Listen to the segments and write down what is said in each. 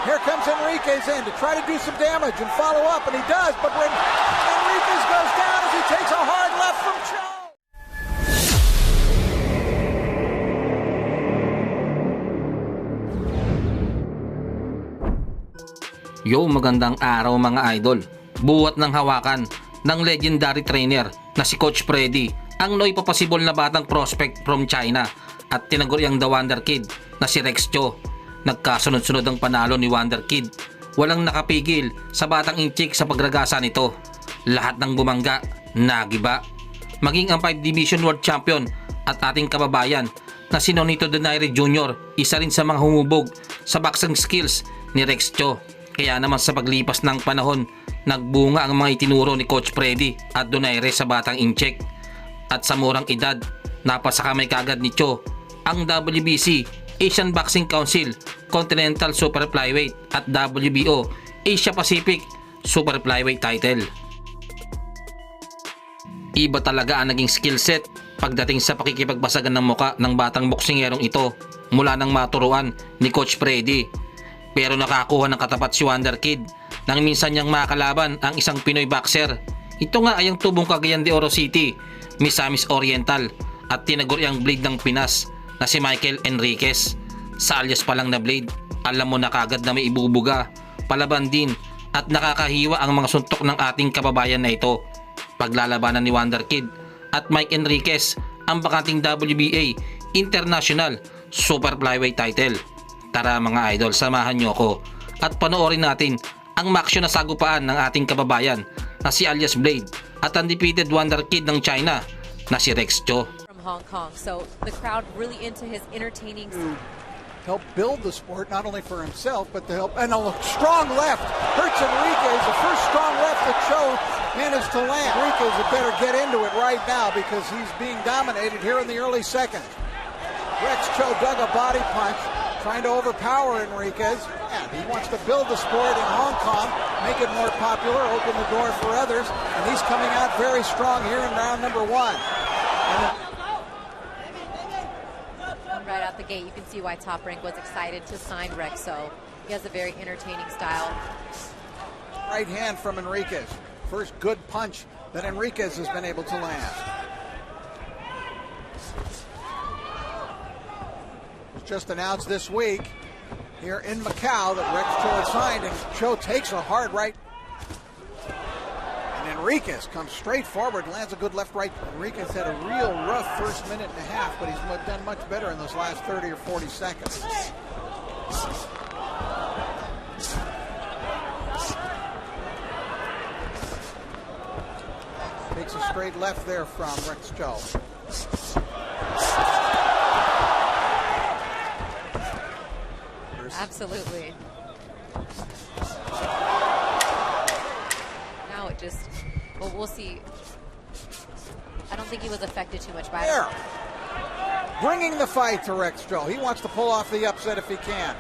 Here comes Enriquez in to try to do some damage and follow up, and he does, but when Enriquez goes down as he takes a hard left from Cho. Yo, magandang araw mga idol. Buwat ng hawakan ng legendary trainer na si Coach Freddi ang noipapasibol na batang prospect from China at tinaguriang the Wonder Kid na si Rex Cho. Nagkasunod-sunod ang panalo ni Wonder Kid. Walang nakapigil sa batang inchik sa pagragasa nito. Lahat ng bumangga, nagiba. Maging ang 5 Division World Champion at ating kababayan na si Nonito Donaire Jr. isa rin sa mga humubog sa boxing skills ni Rex Cho. Kaya naman sa paglipas ng panahon, nagbunga ang mga itinuro ni Coach Freddi at Donaire sa batang inchik. At sa murang edad, napasakamay kagad ni Cho ang WBC, Asian Boxing Council, Continental Super Flyweight at WBO, Asia Pacific Super Flyweight title. Iba talaga ang naging skill set pagdating sa pakikipagbasagan ng muka ng batang boksingerong ito mula nang maturuan ni Coach Freddi. Pero nakakuha ng katapat si Wonder Kid nang minsan niyang makalaban ang isang Pinoy boxer. Ito nga ay ang tubong Cagayan de Oro City, Misamis Oriental at tinaguriang blade ng Pinas na si Michael Enriquez. Sa alias pa lang na blade, alam mo na kagad na may ibubuga, palaban din at nakakahiwa ang mga suntok ng ating kababayan na ito. Paglalabanan ni Wonder Kid at Mike Enriquez ang bakanting WBA International Super Flyweight title. Tara mga idol, samahan nyo ako at panoorin natin ang maksyon na sagupaan ng ating kababayan na si alias Blade at undefeated Wonder Kid ng China na si Rex Cho. From Hong Kong, so the crowd really into his entertaining. Help build the sport not only for himself but to help, and a strong left hurts Enriquez. The first strong left that Cho managed to land. Enriquez had better get into it right now because he's being dominated here in the early seconds. Rex Cho dug a body punch, trying to overpower Enriquez. And he wants to build the sport in Hong Kong, make it more popular, open the door for others, and he's coming out very strong here in round number 1. Right out the gate, you can see why Top Rank was excited to sign Rex. So he has a very entertaining style. Right hand from Enriquez. First good punch that Enriquez has been able to land. Just announced this week here in Macau that Rex Cho had signed, and Cho takes a hard right. And Enriquez comes straight forward, lands a good left right. Enriquez had a real rough first minute and a half, but he's done much better in those last 30 or 40 seconds. Takes a straight left there from Rex Cho. Absolutely. Now it just, well, we'll see. I don't think he was affected too much by it. Bringing the fight to Rex Cho. He wants to pull off the upset if he can.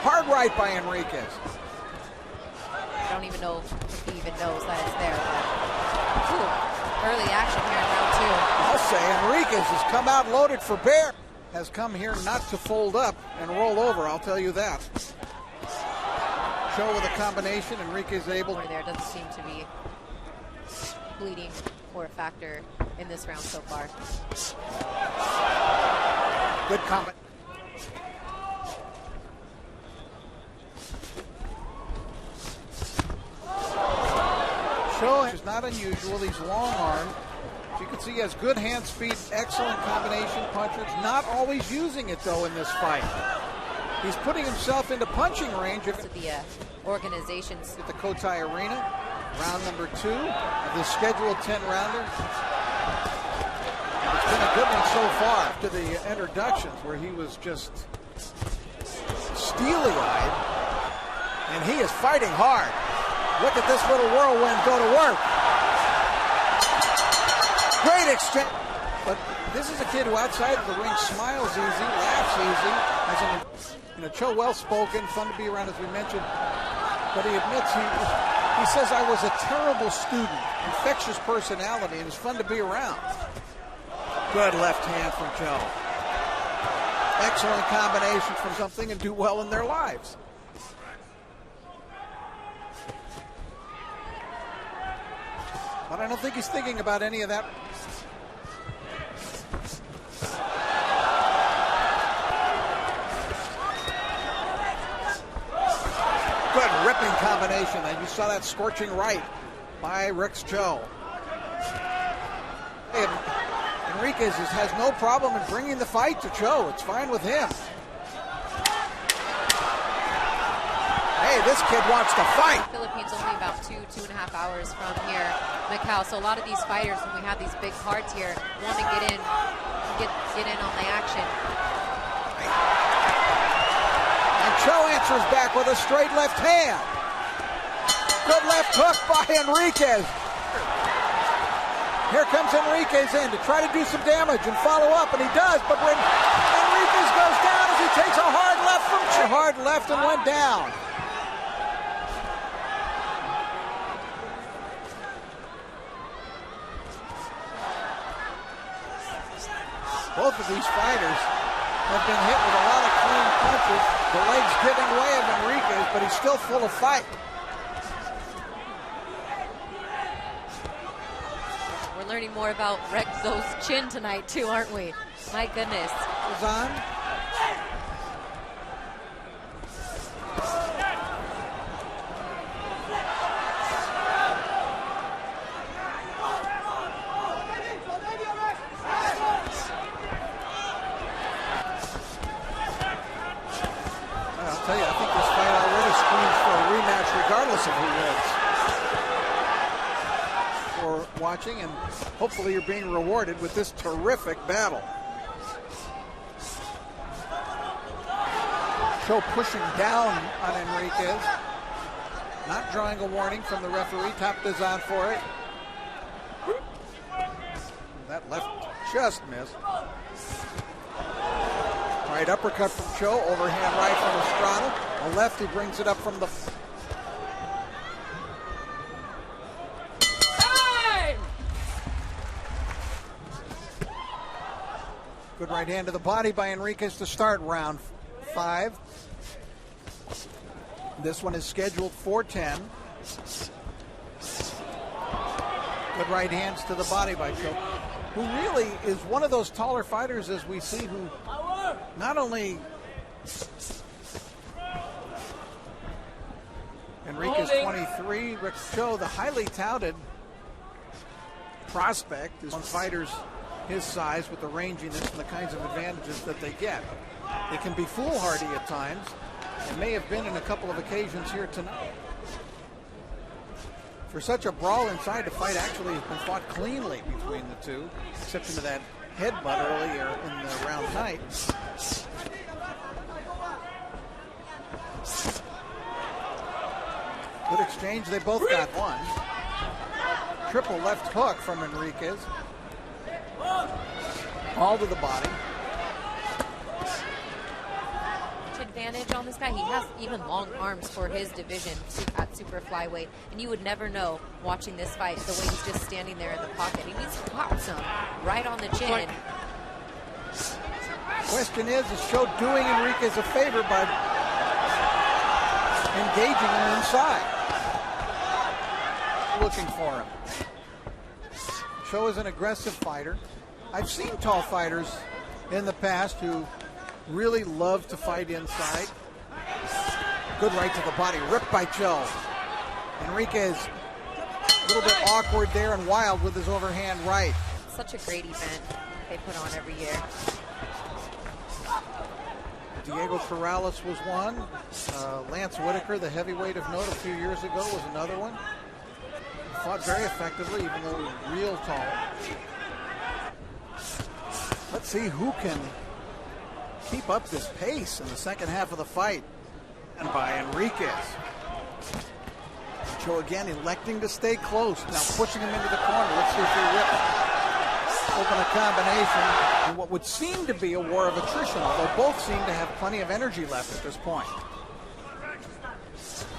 Hard right by Enriquez. I don't even know if he even knows that it's there. Ooh, early action here in round 2. I'll say Enriquez has come out loaded for bear. Has come here not to fold up and roll over, I'll tell you that. Cho with a combination, Enriquez able. There doesn't seem to be bleeding or a factor in this round so far. Good comment. Cho is not unusual, he's long-armed. You can see he has good hand speed, excellent combination punches. Not always using it though in this fight. He's putting himself into punching range of the organizations at the Cotai Arena. Round number 2 of the scheduled 10-rounder. It's been a good one so far to the introductions where he was just steely-eyed, and he is fighting hard. Look at this little whirlwind go to work. Great exchange. But this is a kid who outside of the ring smiles easy, laughs easy. Cho well-spoken, fun to be around as we mentioned. But he admits he says, I was a terrible student, infectious personality, and it's fun to be around. Good left hand from Cho. excellent combination from something and do well in their lives. But I don't think he's thinking about any of that. Good ripping combination, and you saw that scorching right by Rick's Joe. And Enriquez has no problem in bringing the fight to Joe. It's fine with him. Hey, this kid wants to fight. Philippines only about 2.5 hours from here, Macau. So a lot of these fighters, when we have these big cards here, want to get in on the action. And Cho answers back with a straight left hand. Good left hook by Enriquez. Here comes Enriquez in to try to do some damage and follow up, and he does. But when Enriquez goes down as he takes a hard left from Cho, hard left and went down. Both of these fighters have been hit with a lot of clean punches. The legs giving way of Enriquez, but he's still full of fight. We're learning more about Rexo's chin tonight too, aren't we? My goodness. Zan. I'll tell you, I think this fight already screams for a rematch regardless of who wins. For watching, and hopefully you're being rewarded with this terrific battle. Cho pushing down on Enriquez. Not drawing a warning from the referee. Top Dazan for it. That left just missed. Right uppercut from Cho, overhand right from Estrada. A left, he brings it up from the... Good right hand to the body by Enriquez to start round 5. This one is scheduled for 10. Good right hands to the body by Cho, who really is one of those taller fighters as we see, who not only Enriquez 23, Rick Cho, the highly touted prospect, is on fighters his size with the ranginess and the kinds of advantages that they get. They can be foolhardy at times, and may have been in a couple of occasions here tonight. For such a brawl inside, the fight actually has been fought cleanly between the two, except into that headbutt earlier in the round night. Good exchange, they both got one. Triple left hook from Enriquez. All to the body. Advantage on this guy. He has even long arms for his division at super flyweight, and you would never know watching this fight the way he's just standing there in the pocket. He needs to pop some right on the chin. Question is Cho doing Enriquez a favor by engaging him inside? Looking for him. Cho is an aggressive fighter. I've seen tall fighters in the past who really love to fight inside. Good right to the body, ripped by Cho. Enriquez a little bit awkward there and wild with his overhand right. Such a great event they put on every year. Diego Corrales was one. Lance Whitaker, the heavyweight of note a few years ago, was another one. Fought very effectively, even though he was real tall. Let's see who can keep up this pace in the second half of the fight. And by Enriquez. Cho again electing to stay close. Now pushing him into the corner. Let's see if he rips open a combination in what would seem to be a war of attrition, although both seem to have plenty of energy left at this point.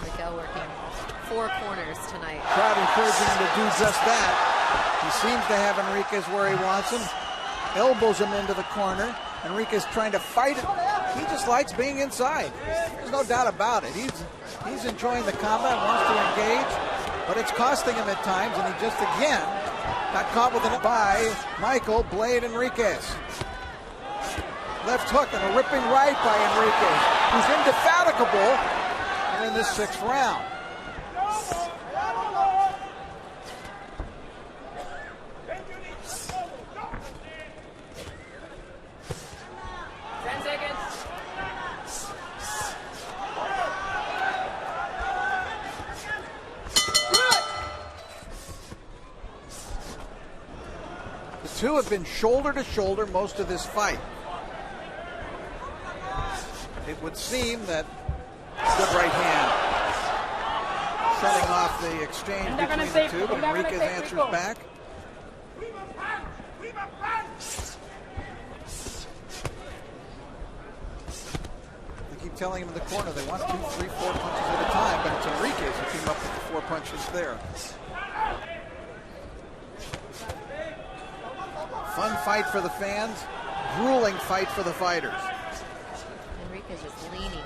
Miguel working 4 corners tonight. Crowd encouraging him to do just that. He seems to have Enriquez where he wants him. Elbows him into the corner. Enriquez trying to fight it. He just likes being inside. There's no doubt about it. He's enjoying the combat, wants to engage, but it's costing him at times, and he just again got caught with it by Michael Blade Enriquez. Left hook and a ripping right by Enriquez, who's indefatigable in this 6th round. The two have been shoulder to shoulder most of this fight. It would seem that good right hand setting off the exchange between the two, but Enriquez answers back. They keep telling him in the corner they want 2, 3, 4 punches at a time, but it's Enriquez who came up with the 4 punches there. Fun fight for the fans, grueling fight for the fighters. Enriquez just leaning.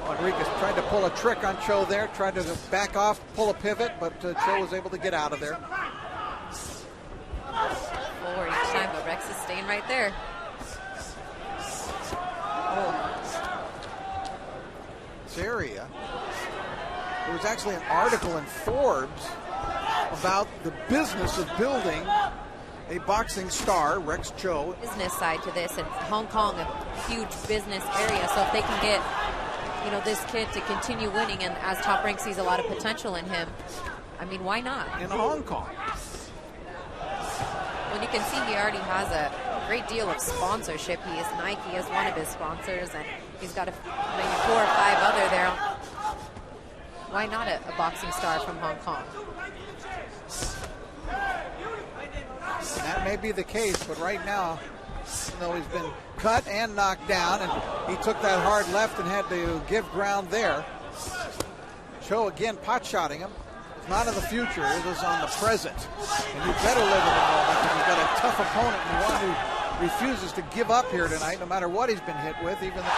Enriquez tried to pull a trick on Cho there, tried to back off, pull a pivot, but Cho was able to get out of there. Forward each time, but Rex is staying right there. This area, there was actually an article in Forbes about the business of building a boxing star, Rex Cho. Business side to this, and Hong Kong, a huge business area, so if they can get, you know, this kid to continue winning, and as Top Rank sees a lot of potential in him, I mean, why not? In Hong Kong. When you can see he already has a great deal of sponsorship. He is Nike as one of his sponsors, and he's got maybe 4 or 5 other there. Why not a boxing star from Hong Kong? That may be the case, but right now, even though he's been cut and knocked down, and he took that hard left and had to give ground there. Cho again pot-shotting him. It's not in the future, it is on the present. And you better live in the moment because you've got a tough opponent and one who refuses to give up here tonight, no matter what he's been hit with. Even the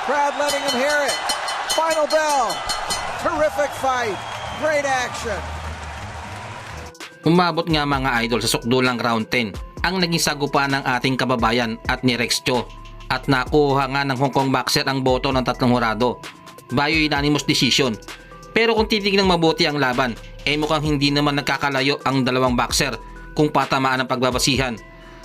crowd letting him hear it. Final bell. Terrific fight. Great action. Umabot nga mga idol sa sukdulang round 10 ang naging sagupaan ng ating kababayan at ni Rex Cho, at nakuha nga ng Hong Kong boxer ang boto ng 3 hurado via unanimous decision. Pero kung titignan mabuti ang laban, mukhang hindi naman nagkakalayo ang dalawang boxer kung patamaan ang pagbabasihan.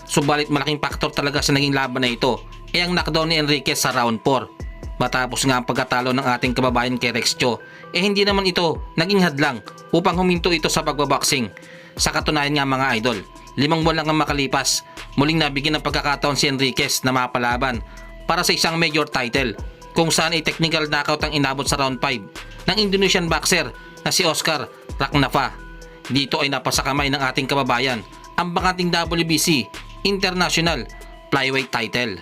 Subalit malaking faktor talaga sa naging laban na ito ang knockdown ni Enriquez sa round 4. Matapos nga ang pagkatalo ng ating kababayan kay Rex Cho, hindi naman ito naging hadlang upang huminto ito sa pagbaboxing. Sa katunayan nga mga idol, 5 buwan lang ang makalipas, muling nabigyan ng pagkakataon si Enriquez na mapalaban para sa isang major title, kung saan ay technical knockout ang inabot sa round 5 ng Indonesian boxer na si Oscar Raknava. Dito ay napasa kamay ng ating kababayan ang bakanting WBC International Flyweight title.